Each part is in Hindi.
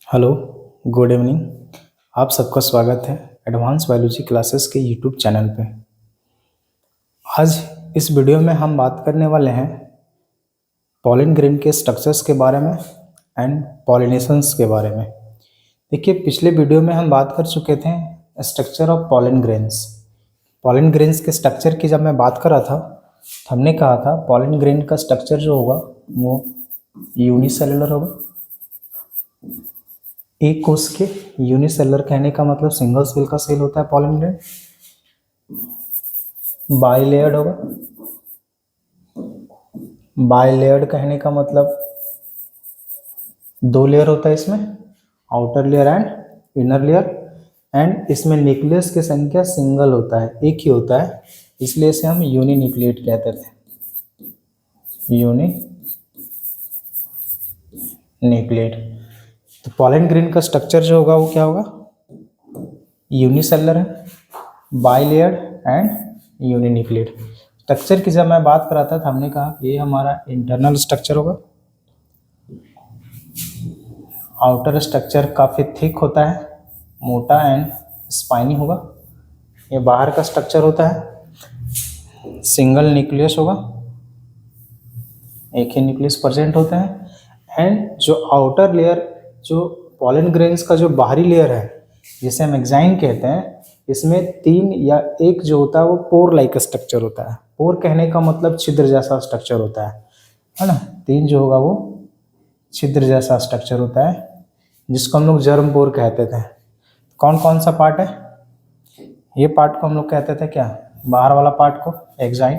Hello, good evening. आप सबका स्वागत है एडवांस बायोलॉजी क्लासेस के यूट्यूब चैनल पे। आज इस वीडियो में हम बात करने वाले हैं पॉलिन ग्रेन के स्ट्रक्चर्स के बारे में एंड पॉलिनेशंस के बारे में। देखिए, पिछले वीडियो में हम बात कर चुके थे structure of pollen grains. Pollen grains के स्ट्रक्चर की जब मैं बात कर रहा था तो हमने कहा था पॉलिन ग्रेन का स्ट्रक्चर जो होगा वो यूनिसेलुलर होगा। एक कोष के यूनिसेलुलर कहने का मतलब सिंगल सेल का सेल होता है पॉलिन ग्रेन। बाइलेयर्ड होगा। बाइलेयर्ड कहने का मतलब दो लेयर होता है इसमें, outer layer and inner layer. And इसमें न्यूक्लियस की संख्या सिंगल होता है, एक ही होता है, इसलिए इसे हम यूनि न्यूक्लिएट कहते थे। Uninucleate. तो पॉलिन ग्रेन का स्ट्रक्चर जो होगा वो क्या होगा? यूनिसेलुलर है, बाइलेयर्ड एंड यूनिन्यूक्लिएट। स्ट्रक्चर की जब मैं बात कर रहा था तो हमने कहा ये हमारा इंटरनल स्ट्रक्चर होगा। आउटर स्ट्रक्चर काफ़ी थिक होता है, मोटा एंड स्पाइनी होगा। ये बाहर का स्ट्रक्चर होता है, सिंगल न्यूक्लियस होगा, एक ही न्यूक्लियस प्रेजेंट होता है। एंड जो आउटर लेयर, जो पॉलिन ग्रेन्स का जो बाहरी लेयर है जिसे हम एक्साइन कहते हैं, इसमें तीन या एक जो होता है वो पोर लाइक स्ट्रक्चर होता है। पोर कहने का मतलब छिद्र जैसा स्ट्रक्चर होता है ना। तीन जो होगा वो छिद्र जैसा स्ट्रक्चर होता है जिसको हम लोग जर्म पोर कहते थे। कौन कौन सा पार्ट है? ये पार्ट को हम लोग कहते थे क्या? बाहर वाला पार्ट को exine.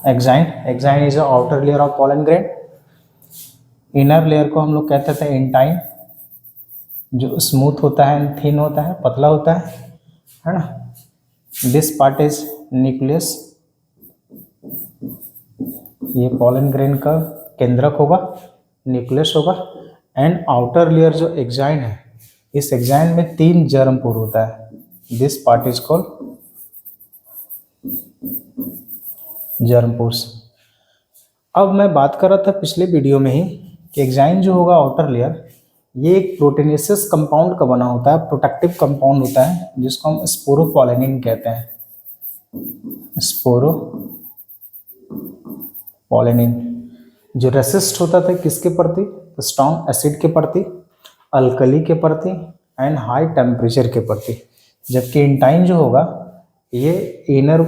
Exine is outer layer of pollen grain. Inner layer को हम लोग कहते थे इंटाइन, जो स्मूथ होता है, थिन होता है, पतला होता है ना। This part is nucleus. ये पॉलिन ग्रेन का केंद्रक होगा, न्यूक्लियस होगा। एंड आउटर लेयर जो एक्साइन है, इस एक्साइन में तीन जर्म पोर होता है। This part is called germ pores. अब मैं बात कर रहा था पिछले वीडियो में ही कि एक्साइन जो होगा आउटर लेयर, ये एक प्रोटीनेशियस कंपाउंड का बना होता है, प्रोटेक्टिव कंपाउंड होता है जिसको हम स्पोरोपोलिनिन कहते हैं। स्पोरोपोलिनिन जो रेसिस्ट होता था किसके प्रति? स्ट्रॉन्ग एसिड के प्रति, अल्कली के प्रति एंड हाई टेम्परेचर के प्रति। जबकि इंटाइन जो होगा ये इनर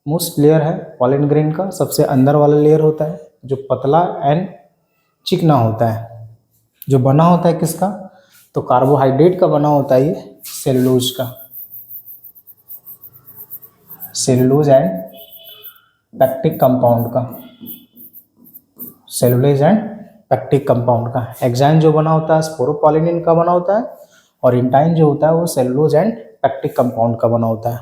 मोस्ट लेयर है पॉलिन ग्रेन का, सबसे अंदर वाला लेयर होता है जो पतला एंड चिकना होता है, जो बना होता है किसका? तो कार्बोहाइड्रेट का बना होता है ये, सेलुलोज का, सेलुलोज एंड पैक्टिक कंपाउंड का, सेलुलोज एंड पैक्टिक कंपाउंड का। एक्साइन जो बना होता है स्पोरोपोलिनिन का बना होता है, और इंटाइन जो होता है वो सेलुलोज एंड पैक्टिक कंपाउंड का बना होता है।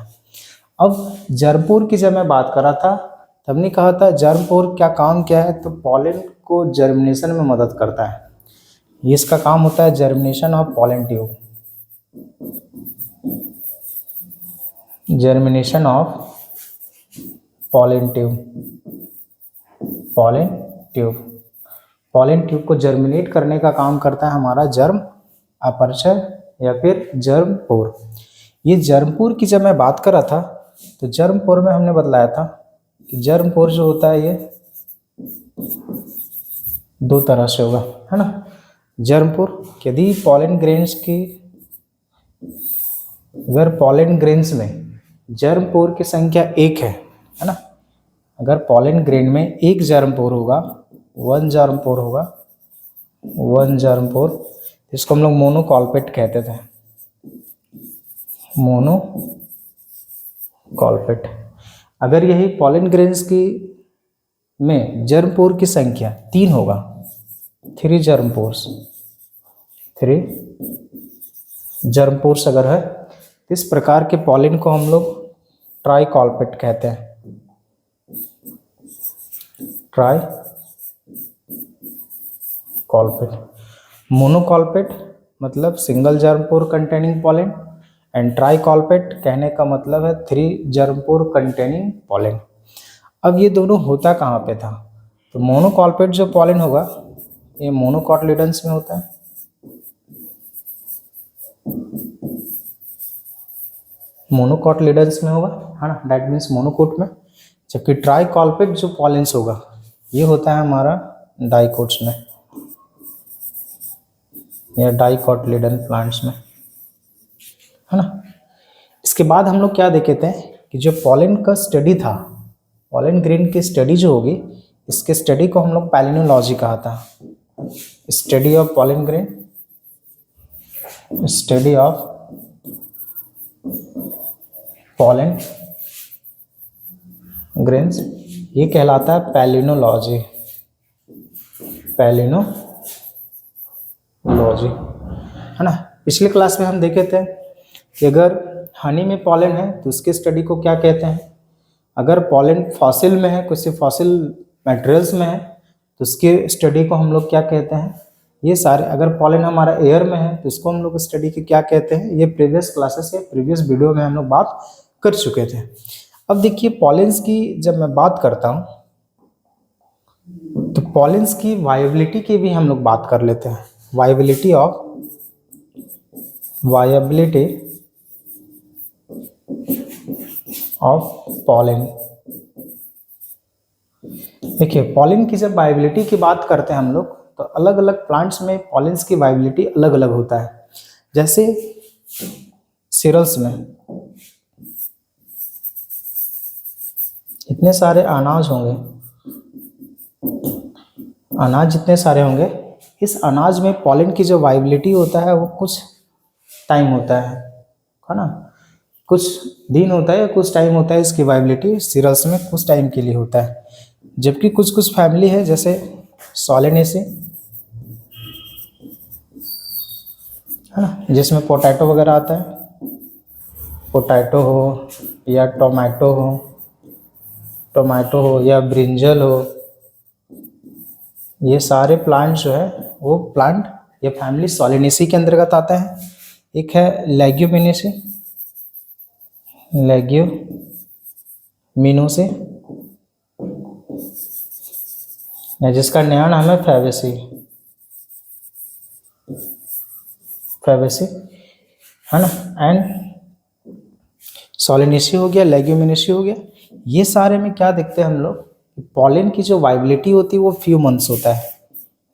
अब जर्मपोर की जब मैं बात कर रहा था तब ने कहा था जर्मपोर क्या काम क्या है? तो पॉलिन को जर्मिनेशन में मदद करता है। ये इसका काम होता है germination of pollen tube. Germination of pollen tube. Pollen tube, pollen tube को जर्मिनेट करने का काम करता है हमारा जर्म अपर्चर या फिर जर्म पोर। ये जर्म पोर की जब मैं बात कर रहा था तो जर्म पोर में हमने बतलाया था कि जर्म पोर जो होता है ये दो तरह से होगा, है ना। जर्म पोर, यदि पॉलिन ग्रेन्स की, अगर पॉलिन ग्रेन्स में जर्म पोर की संख्या एक है ना, अगर पॉलिन ग्रेन में एक जर्म पोर होगा, वन जर्म पोर होगा, वन जर्म पोर, इसको हम लोग मोनोकॉल्पेट कहते थे, मोनोकॉल्पेट। अगर यही पॉलिन ग्रेन्स की में जर्म पोर की संख्या तीन होगा, three germ pores, three germ pores अगर है, इस प्रकार के पॉलिन को हम लोग ट्राइकॉल्पेट कहते हैं। ट्राइकॉल्पेट। मोनोकॉल्पेट मतलब single germ pore containing pollen, and tricolpate कहने का मतलब है three germ pore containing pollen. अब ये दोनों होता कहाँ पे था? तो मोनोकॉल्पेट जो पॉलिन होगा ये मोनोकॉटलिडन्स में होता है, मोनोकॉटलिडन्स में होगा, है ना, डेट मीन्स मोनोकोट में। जबकि ट्राइकॉल्पिक जो पॉलेंस होगा ये होता है हमारा डाइकोट्स में या डाइकॉटलिडन प्लांट्स में, है ना। इसके बाद हम लोग क्या देखे थे कि जो पॉलेन का स्टडी था, पॉलेन ग्रेन की स्टडी जो होगी, इसके स्टडी को हम लोग पैलिनोलॉजी कहा था। Study of pollen grain, study of pollen grains, ये कहलाता है पैलिनोलॉजी, पैलिनोलॉजी, है ना। पिछले क्लास में हम देखे थे कि अगर हनी में पॉलेन है तो उसके स्टडी को क्या कहते हैं, अगर पॉलेन फॉसिल में है, किसी फॉसिल मटेरियल्स में है तो उसके स्टडी को हम लोग क्या कहते हैं, ये सारे। अगर पॉलेन हमारा एयर में है तो इसको हम लोग स्टडी के क्या कहते हैं, ये प्रीवियस क्लासेस या प्रीवियस वीडियो में हम लोग बात कर चुके थे। अब देखिए पॉलेंस की जब मैं बात करता हूँ तो पॉलेंस की वायबिलिटी की भी हम लोग बात कर लेते हैं। Viability of pollen. देखिए पॉलेन की जब वायबिलिटी की बात करते हैं हम लोग तो अलग अलग प्लांट्स में पॉलेंस की वायबिलिटी अलग अलग होता है। जैसे सीरल्स में इतने सारे अनाज होंगे, अनाज जितने सारे होंगे, इस अनाज में पॉलेन की जो वायबिलिटी होता है वो कुछ टाइम होता है ना, कुछ दिन होता है या कुछ टाइम होता है। इसकी वायबिलिटी सीरल्स में कुछ टाइम के लिए होता है। जबकि कुछ कुछ फैमिली है जैसे सोलेनेसी, है ना, जिसमें पोटैटो वगैरह आता है, पोटैटो हो या टोमेटो हो या ब्रिंजल हो, ये सारे प्लांट जो है वो प्लांट ये फैमिली सोलेनेसी के अंतर्गत आता है। एक है लेग्यूमिनेसी, या जिसका नया नाम है फैबेसी, है ना। एंड सोलेनेसी हो गया, लेग्यूमिनेसी हो गया। ये सारे में क्या देखते हैं हम लोग, पॉलेन की जो वायबिलिटी होती है वो फ्यू मंथ्स होता है।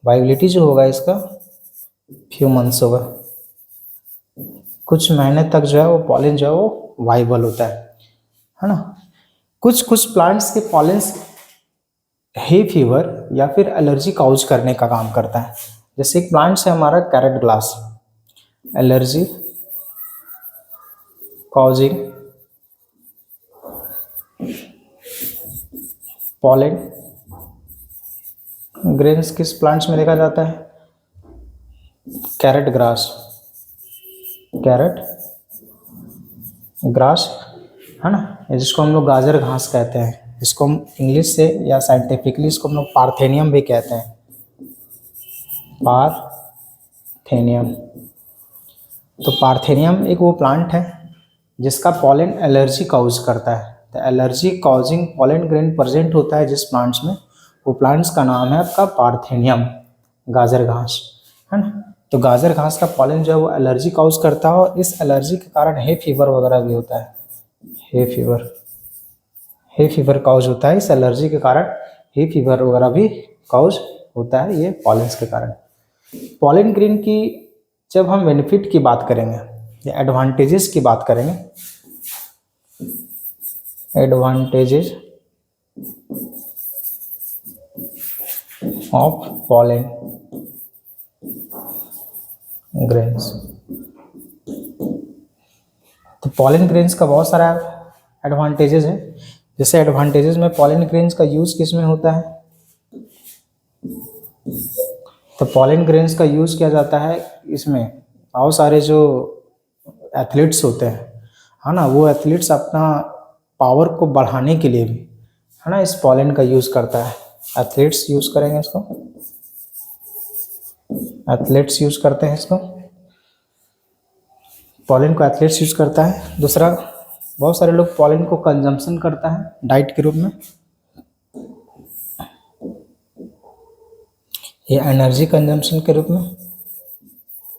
वायबिलिटी जो होगा इसका फ्यू मंथ्स होगा, कुछ महीने तक जो है वो पॉलेन जो है वो वाइबल होता है ना। कुछ कुछ प्लांट्स के पॉलेंस हे फीवर या फिर एलर्जी काउज करने का काम करता है। जैसे एक प्लांट है हमारा carrot grass, allergy causing pollen grains किस प्लांट्स में देखा जाता है, कैरेट ग्रास, है ना, जिसको हम लोग गाजर घास कहते हैं, इसको हम इंग्लिश से या साइंटिफिकली इसको हम लोग पार्थेनियम भी कहते हैं, पार्थेनियम। तो पार्थेनियम एक वो प्लांट है जिसका पॉलेन एलर्जी काउज करता है। तो allergy causing pollen grain present होता है जिस प्लांट्स में, वो प्लांट्स का नाम है आपका पार्थेनियम, गाजर घास, है ना। तो गाजर घास का पॉलेन जो है वो एलर्जी काउज करता है और इस एलर्जी के कारण हे फीवर वगैरह भी होता है। हे फीवर काउज होता है इस एलर्जी के कारण, हे फीवर वगैरह भी काउज होता है ये पॉलेंस के कारण। पॉलेन ग्रेन की जब हम बेनिफिट की बात करेंगे या एडवांटेजेस की बात करेंगे, एडवांटेजेस ऑफ पॉलेन ग्रेन्स, तो पॉलेन ग्रेन्स का बहुत सारा एडवांटेजेस है। जैसे एडवांटेजेस में पॉलेन ग्रेन्स का यूज किस में होता है, तो पॉलेन ग्रेन्स का यूज किया जाता है इसमें बहुत सारे जो एथलीट्स होते हैं, है ना, वो एथलीट्स अपना पावर को बढ़ाने के लिए भी, है ना, इस पॉलेन का यूज करता है। एथलीट्स यूज करेंगे इसको, एथलीट्स यूज करते हैं इसको, पॉलेन को एथलीट्स यूज करता है। दूसरा, बहुत सारे लोग पॉलेन को कंजम्पशन करता है डाइट के रूप में, ये एनर्जी कंजम्पशन के रूप में,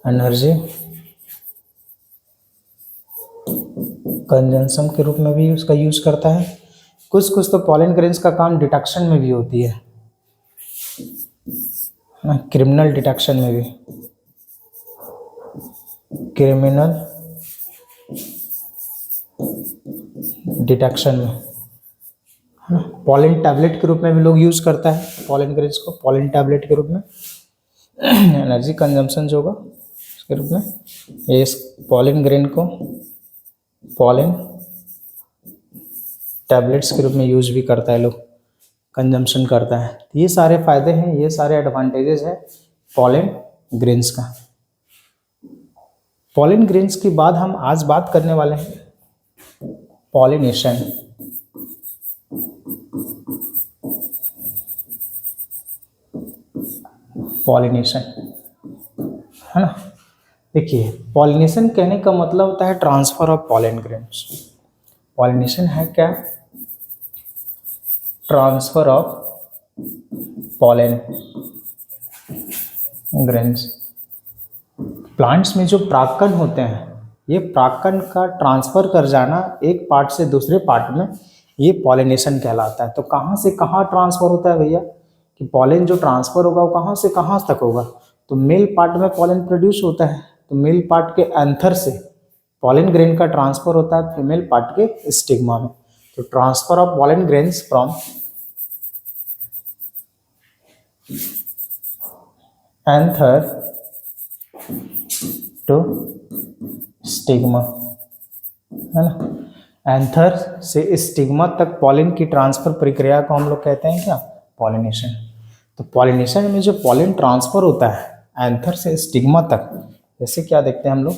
एनर्जी कंजम्पशन के रूप में भी उसका यूज करता है। कुछ कुछ तो पॉलन ग्रेन्स का काम डिटेक्शन में भी होती है ना, क्रिमिनल डिटेक्शन में भी, क्रिमिनल डिटेक्शन में, है ना। पॉलन टैबलेट के रूप में भी लोग यूज करता है पॉलन ग्रेन्स को, पॉलन टैबलेट के रूप में एनर्जी कंजम्पशन जो होगा उसके रूप में ये इस पॉलन ग्रेन को पॉलन टैबलेट्स के रूप में यूज भी करता है लोग, कंजम्पशन करता है। ये सारे फायदे हैं, ये सारे एडवांटेजेस हैं पॉलन ग्रेन्स का। पॉलन ग्रेन्स के बाद हम आज बात करने वाले हैं पॉलिनेशन। पॉलिनेशन, है ना। देखिए, पॉलिनेशन कहने का मतलब होता है transfer of pollen grains. Pollination है क्या? Transfer of pollen grains. Plants में जो परागकण होते हैं, ये परागकण का ट्रांसफर कर जाना एक पार्ट से दूसरे पार्ट में, ये पॉलिनेशन कहलाता है। तो कहाँ से कहाँ ट्रांसफर होता है भैया, कि पॉलन जो ट्रांसफर होगा वो कहाँ से कहाँ तक होगा? तो मेल पार्ट में पॉलन प्रोड्यूस होता है, तो मेल पार्ट के एंथर से पॉलन ग्रेन का ट्रांसफर होता है फीमेल पार्ट के स्टिग्मा में। तो transfer of pollen grains from anther to stigma, है ना। एंथर से स्टिग्मा तक पॉलन की ट्रांसफर प्रक्रिया को हम लोग कहते हैं क्या? पॉलिनेशन। तो पॉलिनेशन में जो पॉलन ट्रांसफर होता है एंथर से स्टिग्मा तक, जैसे क्या देखते हैं हम लोग,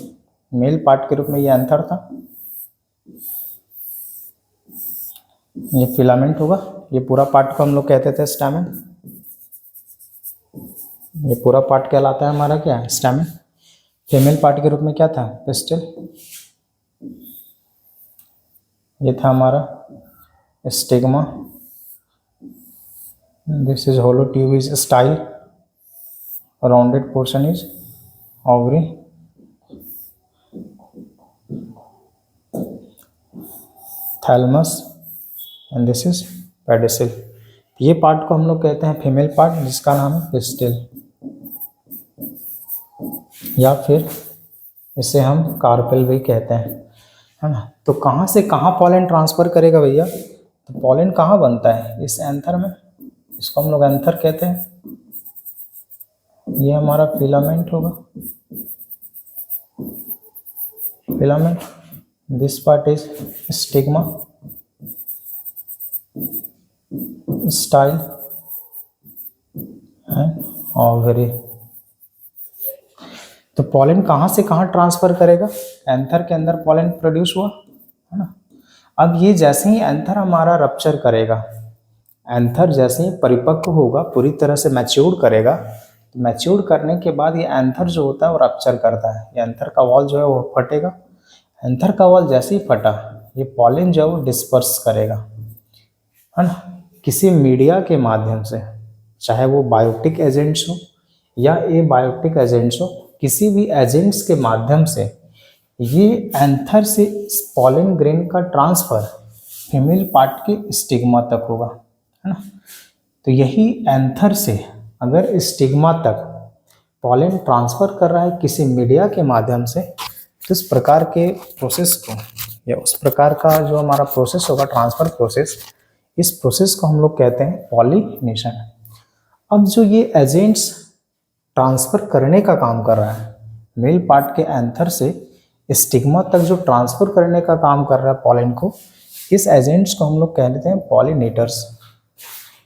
मेल पार्ट के रूप में ये एंथर था, ये फिलामेंट होगा, ये पूरा पार्ट को हम लोग कहते थे स्टैमेन, ये पूरा पार्ट कहलाता है हमारा क्या? स्टैमेन। फीमेल पार्ट के रूप में क्या था? पिस्टिल। ये था हमारा stigma. This is hollow tube is style, rounded portion is ovary, thalamus and this is pedicel. ये पार्ट को हम लोग कहते हैं फीमेल पार्ट, जिसका नाम है पिस्टिल, या फिर इसे हम कार्पेल भी कहते हैं, है ना। तो कहाँ से कहाँ पॉलन ट्रांसफर करेगा भैया? तो पॉलन कहाँ बनता है? इस एंथर में, इसको हम लोग एंथर कहते हैं। ये हमारा फिलामेंट होगा, filament. This part is stigma, style and ovary. तो पॉलन कहाँ से कहाँ ट्रांसफर करेगा? एंथर के अंदर पॉलन प्रोड्यूस हुआ, है ना। अब ये जैसे ही एंथर हमारा रप्चर करेगा, एंथर जैसे ही परिपक्व होगा, पूरी तरह से मैच्योर करेगा, तो मैच्योर करने के बाद ये एंथर जो होता है वो रप्चर करता है। ये एंथर का वॉल जो है वो फटेगा। एंथर का वॉल जैसे ही फटा, ये पॉलन जो है वो डिस्पर्स करेगा, है ना, किसी मीडिया के माध्यम से, चाहे वो बायोटिक एजेंट्स हो या ए बायोटिक एजेंट्स हो, किसी भी एजेंट्स के माध्यम से ये एंथर से पॉलन ग्रेन का ट्रांसफर फीमेल पार्ट के स्टिग्मा तक होगा, है ना। तो यही एंथर से अगर स्टिग्मा तक पॉलन ट्रांसफर कर रहा है किसी मीडिया के माध्यम से, तो इस प्रकार के प्रोसेस को, या उस प्रकार का जो हमारा प्रोसेस होगा ट्रांसफर प्रोसेस, इस प्रोसेस को हम लोग कहते हैं पॉलिनेशन। अब जो ये एजेंट्स ट्रांसफर करने का काम कर रहा है, मेल पार्ट के एंथर से स्टिग्मा तक जो ट्रांसफर करने का काम कर रहा है पॉलन को, इस एजेंट्स को हम लोग कहते हैं pollinators,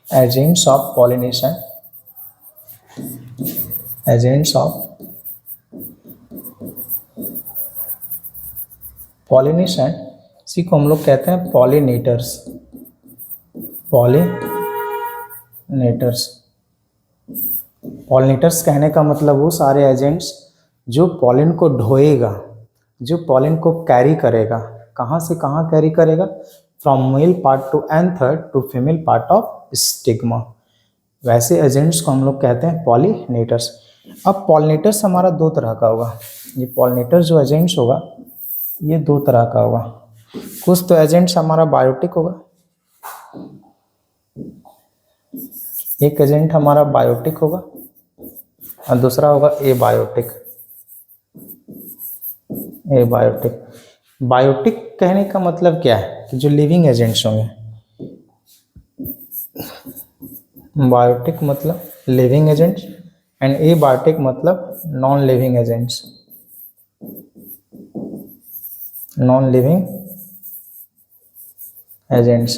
agents of pollination, agents of pollination. इसी को हम लोग कहते हैं पॉलिनेटर्स, पॉलिनेटर्स। पॉलिनेटर्स कहने का मतलब वो सारे एजेंट्स जो पॉलन को ढोएगा, जो पॉलन को कैरी करेगा। कहाँ से कहाँ कैरी करेगा? From male part to anther to female part of stigma. वैसे एजेंट्स को हम लोग कहते हैं पॉलिनेटर्स। अब पॉलिनेटर्स हमारा दो तरह का होगा। ये पॉलिनेटर जो एजेंट्स होगा ये दो तरह का होगा। कुछ तो एजेंट्स हमारा बायोटिक होगा, एक एजेंट हमारा बायोटिक होगा और दूसरा होगा एबायोटिक। एबायोटिक, बायोटिक कहने का मतलब क्या है कि जो लिविंग एजेंट्स होंगे। बायोटिक मतलब लिविंग एजेंट्स एंड एबायोटिक मतलब non living agents. Non living agents.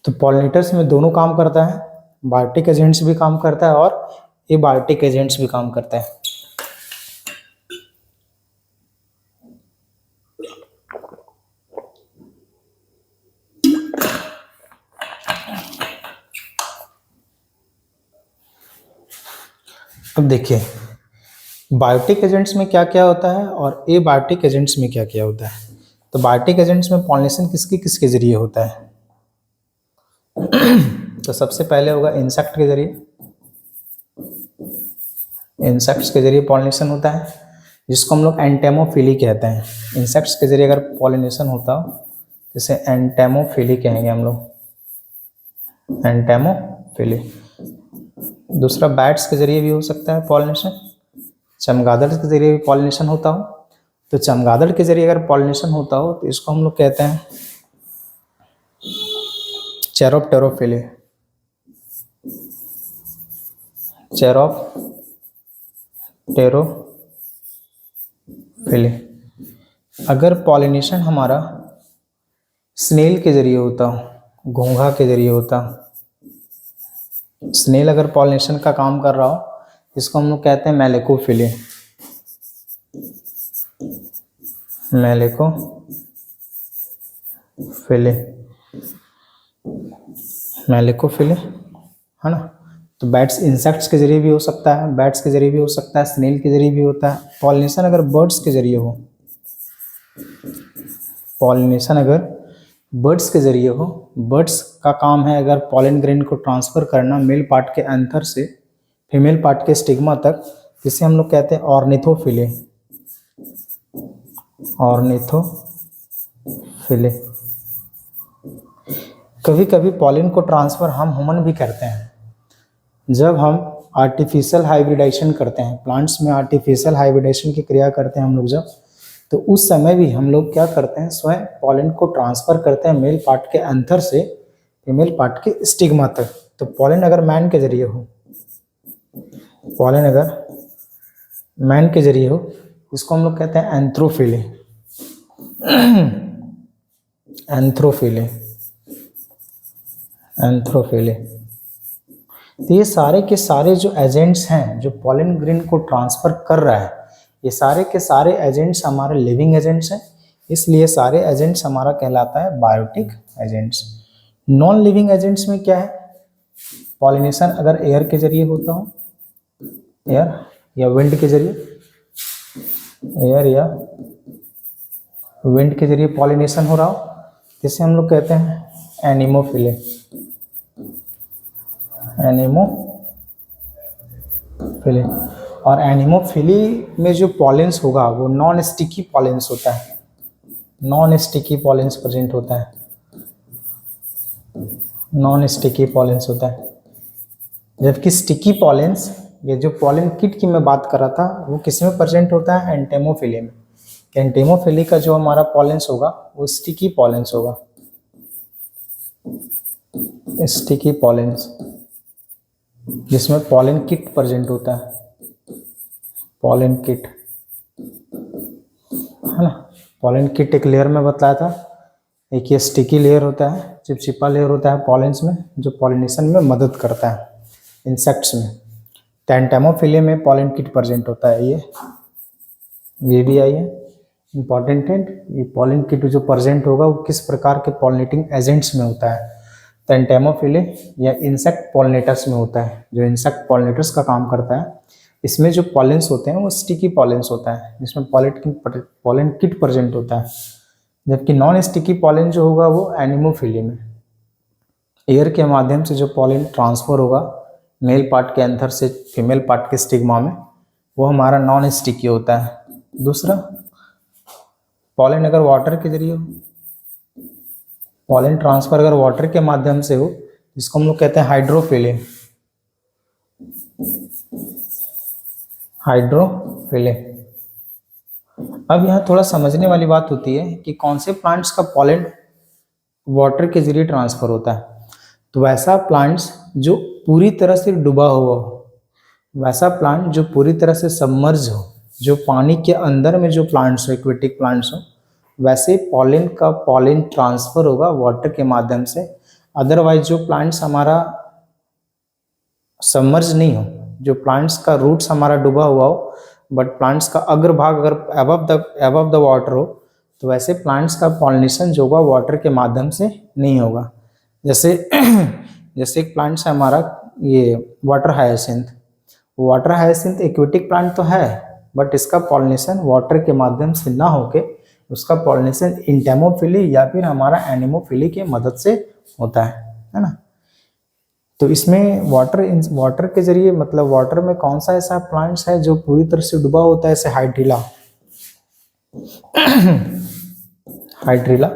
तो पॉलिनेटर्स में दोनों काम करता है, बायोटिक एजेंट्स भी काम करता है और एबायोटिक एजेंट्स भी काम करता है। अब देखिए बायोटिक एजेंट्स में क्या क्या होता है और एबायोटिक एजेंट्स में क्या क्या होता है। तो बायोटिक एजेंट्स में पॉलिनेशन किसके किसके जरिए होता है। तो सबसे पहले होगा इंसेक्ट के जरिए। इंसेक्ट्स के जरिए पॉलिनेशन होता है जिसको हम लोग एंटेमोफिली कहते हैं। इंसेक्ट्स के जरिए अगर पॉलिनेशन होता हो जैसे एंटेमोफिली कहेंगे हम लोग, एंटेमोफिली। दूसरा बैट्स के जरिए भी हो सकता है पॉलिनेशन। चमगादड़ के जरिए भी पॉलिनेशन होता हो, तो चमगादड़ के जरिए अगर पॉलिनेशन होता हो तो इसको हम लोग कहते हैं चेरोप्टेरोफिली। चेरोप्टेरोफिली। अगर पॉलिनेशन हमारा स्नेल के जरिए होता हो, घोंघा के जरिए होता, स्नेल अगर पॉलिनेशन का काम कर रहा हो इसको हम लोग कहते हैं मेलेकोफिली। मेलेकोफिली, मेलेकोफिली है ना। तो बैट्स इंसेक्ट्स के जरिए भी हो सकता है, बैट्स के जरिए भी हो सकता है, स्नेल के जरिए भी होता है। पॉलिनेशन अगर बर्ड्स के जरिए हो, पॉलिनेशन अगर बर्ड्स के जरिए हो, बर्ड्स का काम है अगर पॉलन ग्रेन को ट्रांसफर करना मेल पार्ट के एंथर से फीमेल पार्ट के स्टिग्मा तक, जिसे हम लोग कहते हैं ऑर्निथोफिली। ऑर्निथोफिली। कभी कभी पॉलन को ट्रांसफर हम ह्यूमन भी करते हैं। जब हम आर्टिफिशियल हाइब्रिडाइजेशन करते हैं, प्लांट्स में आर्टिफिशियल हाइब्रिडाइजेशन की क्रिया करते हैं हम लोग जब, तो उस समय भी हम लोग क्या करते हैं, स्वयं पॉलन को ट्रांसफर करते हैं मेल पार्ट के एंथर से फीमेल पार्ट के स्टिग्मा तक। तो पॉलन अगर मैन के जरिए हो, पॉलन अगर मैन के जरिए हो इसको हम लोग कहते हैं एंथ्रोफिली। एंथ्रोफिली, एंथ्रोफिली। तो ये सारे के सारे जो एजेंट्स हैं जो पॉलन ग्रेन को ट्रांसफर कर रहा है, ये सारे के सारे एजेंट्स हमारे लिविंग एजेंट्स हैं, इसलिए सारे एजेंट्स हमारा कहलाता है biotic agents. Non living agents में क्या है, पॉलिनेशन अगर एयर के जरिए होता हो, एयर या विंड के जरिए, एयर या विंड के जरिए पॉलिनेशन हो रहा हो, जिसे हम लोग कहते हैं एनिमोफिली। एनिमोफिली। और एनिमोफिली में जो पॉलेंस होगा वो नॉन स्टिकी पॉलेंस होता है, नॉन स्टिकी पॉलेंस प्रेजेंट होता है, नॉन स्टिकी पॉलेंस होता है। जबकि स्टिकी पॉलेंस, ये जो पॉलन किट की मैं बात कर रहा था, वो किस में प्रेजेंट होता है, एंटेमोफिली में। एंटेमोफिली का जो हमारा पॉलेंस होगा वो स्टिकी पॉलेंस होगा, स्टिकी पॉलेंस, जिसमें पॉलन किट प्रेजेंट होता है, पॉलन किट है ना। पॉलन किट एक लेयर में बताया था, एक ये स्टिकी लेयर होता है, चिपचिपा लेयर होता है पॉलेंस में, जो पॉलिनेशन में मदद करता है इंसेक्ट्स में। तो एंटेमोफिली में पॉलन किट प्रेजेंट होता है, ये भी आई है इंपॉर्टेंट है। ये पॉलन किट जो प्रेजेंट होगा वो किस प्रकार के पॉलिनेटिंग एजेंट्स में होता है, तो एंटेमोफिली या इंसेक्ट पॉलिनेटर्स में होता है, जो इंसेक्ट पॉलिनेटर्स का काम करता है। इसमें जो पॉलेंस होते हैं वो स्टिकी पॉलेंस होता है, जिसमें पॉलन किट प्रेजेंट होता है। जबकि नॉन स्टिकी पॉलन जो होगा वो एनिमोफिली में, एयर के माध्यम से जो पॉलिन ट्रांसफर होगा मेल पार्ट के एंथर से फीमेल पार्ट के स्टिग्मा में, वो हमारा नॉन स्टिकी होता है। दूसरा, पॉलिन अगर वाटर के जरिए, पॉलिन ट्रांसफर अगर वाटर के माध्यम से हो, जिसको हम लोग कहते हैं हाइड्रोफिली। हाइड्रोफिली। अब यहाँ थोड़ा समझने वाली बात होती है कि कौन से प्लांट्स का पॉलिन वाटर के जरिए ट्रांसफर होता है। तो वैसा प्लांट्स जो पूरी तरह से डूबा हुआ हो, वैसा प्लांट जो पूरी तरह से सबमर्ज हो, जो पानी के अंदर में जो प्लांट्स हो, एक्वेटिक प्लांट्स हो, वैसे पॉलिन का पॉलिन ट्रांसफर होगा वाटर के माध्यम से। अदरवाइज जो प्लांट्स हमारा सबमर्ज नहीं हो, जो प्लांट्स का रूट्स हमारा डूबा हुआ हो, बट प्लांट्स का अग्रभाग अगर अबव द वाटर हो, तो वैसे प्लांट्स का पॉलिनेशन जो होगा वाटर के माध्यम से नहीं होगा। जैसे जैसे एक प्लांट्स है हमारा ये water hyacinth. Water hyacinth aquatic plant तो है, बट इसका पॉलिनेशन वाटर के माध्यम से ना होके उसका पॉलिनेशन इंटेमोफिली या फिर हमारा एनिमोफिली की मदद से होता है ना। तो इसमें वाटर के जरिए, मतलब वाटर में कौन सा ऐसा प्लांट्स है जो पूरी तरह से डूबा होता है, जैसे हाइड्रिला। हाइड्रिला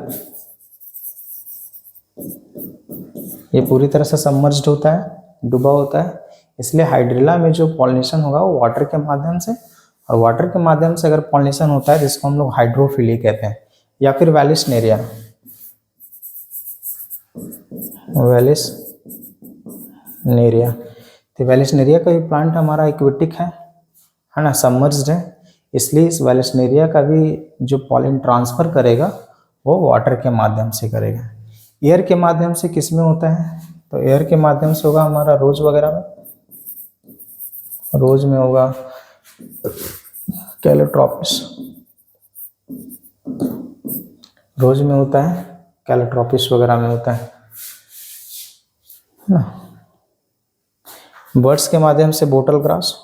ये पूरी तरह से सबमर्ज्ड होता है, डूबा होता है, इसलिए हाइड्रिला में जो पॉलिनेशन होगा वो वाटर के माध्यम से, और वाटर के माध्यम से अगर पॉलिनेशन होता है जिसको हम लोग हाइड्रोफिली कहते हैं। या फिर वेलिसनेरिया। वेलिसनेरिया, तो वेलिसनेरिया का भी प्लांट हमारा एक्वेटिक है ना, सबमर्ज्ड है, इसलिए इस वेलिसनेरिया का भी जो पॉलिन ट्रांसफर करेगा वो वाटर के माध्यम से करेगा। एयर के माध्यम से किस में होता है, तो एयर के माध्यम से होगा हमारा रोज वगैरह में, रोज में होगा कैलोट्रोपिस, रोज में होता है, कैलोट्रोपिस वगैरह में होता है ना। बर्ड्स के माध्यम से बोटल ग्रास,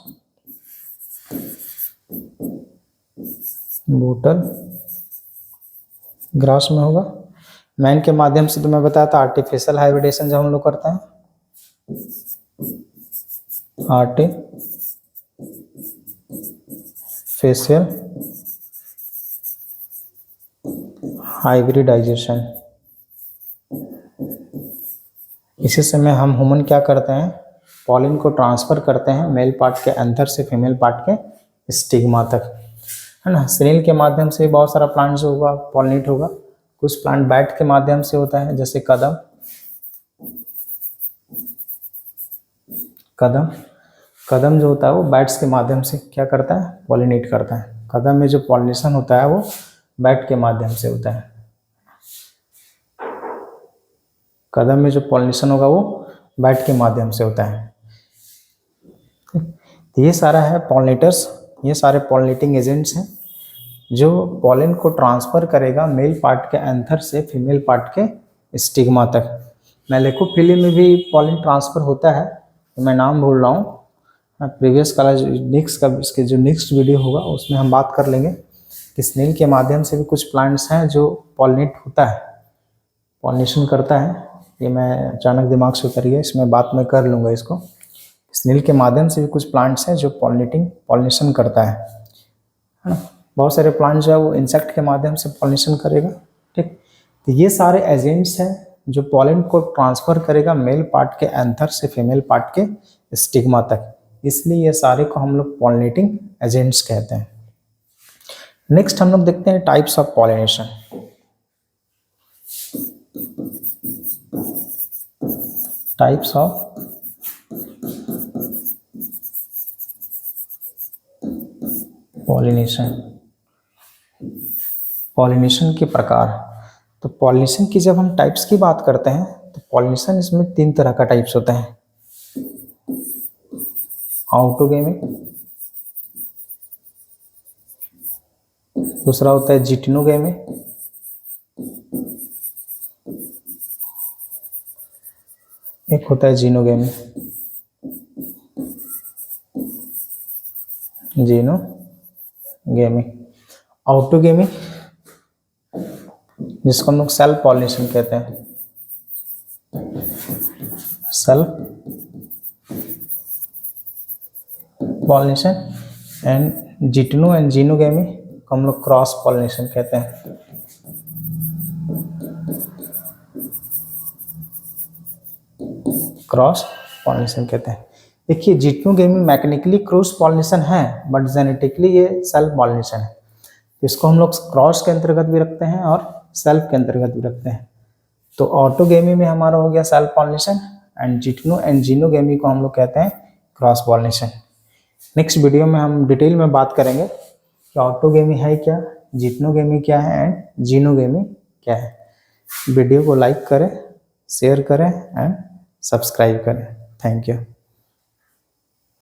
बोटल ग्रास में होगा। मैन के माध्यम से तो मैं बताया था आर्टिफिशियल हाइब्रिडेशन जब हम लोग करते हैं, आर्टिफिशियल हाइब्रिडाइजेशन। इसी समय हम ह्यूमन क्या करते हैं, पॉलिन को ट्रांसफर करते हैं मेल पार्ट के अंदर से फीमेल पार्ट के स्टिग्मा तक, है ना। स्नेल के माध्यम से बहुत सारा प्लांट जो होगा पॉलिनेट होगा। कुछ प्लांट बैट के माध्यम से होता है, जैसे कदम। कदम जो होता है वो बैट्स के माध्यम से क्या करता है, पॉलिनेट करता है। कदम में जो पॉलिनेशन होता है वो बैट के माध्यम से होता है। कदम में जो पॉलिनेशन होगा वो बैट के माध्यम से होता है। तो ये सारा है पॉलिनेटर्स, ये सारे पॉलिनेटिंग एजेंट्स हैं जो पॉलिन को ट्रांसफर करेगा मेल पार्ट के एंथर से फीमेल पार्ट के स्टिग्मा तक। मेलेकोफिली में भी पॉलिन ट्रांसफर होता है, तो मैं नाम भूल रहा हूँ, प्रीवियस क्लास नेक्स्ट का इसके जो नेक्स्ट वीडियो होगा उसमें हम बात कर लेंगे कि स्नेल के माध्यम से भी कुछ प्लांट्स हैं जो पॉलिनेट होता है, पॉलिनेशन करता है। ये मैं अचानक दिमाग से उतर गया, इसमें बात मैं कर लूँगा इसको। स्नेल के माध्यम से भी कुछ प्लांट्स हैं जो पॉलिनेशन करता है ना। बहुत सारे प्लांट जो है वो इंसेक्ट के माध्यम से पॉलिनेशन करेगा, ठीक। तो ये सारे एजेंट्स हैं जो पॉलिन को ट्रांसफर करेगा मेल पार्ट के एंथर से फीमेल पार्ट के स्टिग्मा तक, इसलिए ये सारे को हम लोग पॉलिनेटिंग एजेंट्स कहते हैं। नेक्स्ट हम लोग देखते हैं types of pollination. Types of pollination, pollination के प्रकार। तो पॉलिनेशन की जब हम टाइप्स की बात करते हैं तो पॉलिनेशन इसमें 3 तरह का टाइप्स होता है। ऑटोगेमिक, दूसरा होता है जिटिनोगेमिक, एक होता है जीनोगेमिक। जीनोगेमिक, ऑटोगेमिक जिसको हम लोग सेल्फ पॉलिनेशन कहते हैं। सेल्फ पॉलिनेशन एंड जिटनो एंड जीनोगेमी को हम लोग क्रॉस पॉलिनेशन कहते हैं। क्रॉस पॉलिनेशन कहते हैं। देखिए जिटनोगेमी मैकेनिकली क्रॉस पॉलिनेशन है बट जेनेटिकली ये सेल्फ पॉलिनेशन है। इसको हम लोग क्रॉस के अंतर्गत भी रखते हैं और सेल्फ के अंतर्गत भी रखते हैं। तो ऑटोगेमी में हमारा हो गया सेल्फ पॉलिनेशन एंड जिटनो एंड जीनोगेमी को हम लोग कहते हैं क्रॉस पॉलिनेशन। नेक्स्ट वीडियो में हम डिटेल में बात करेंगे कि ऑटोगेमी है क्या, जिटनोगेमी क्या है एंड जीनोगेमी क्या है। वीडियो को लाइक करें, शेयर करें एंड सब्सक्राइब करें। Thank you.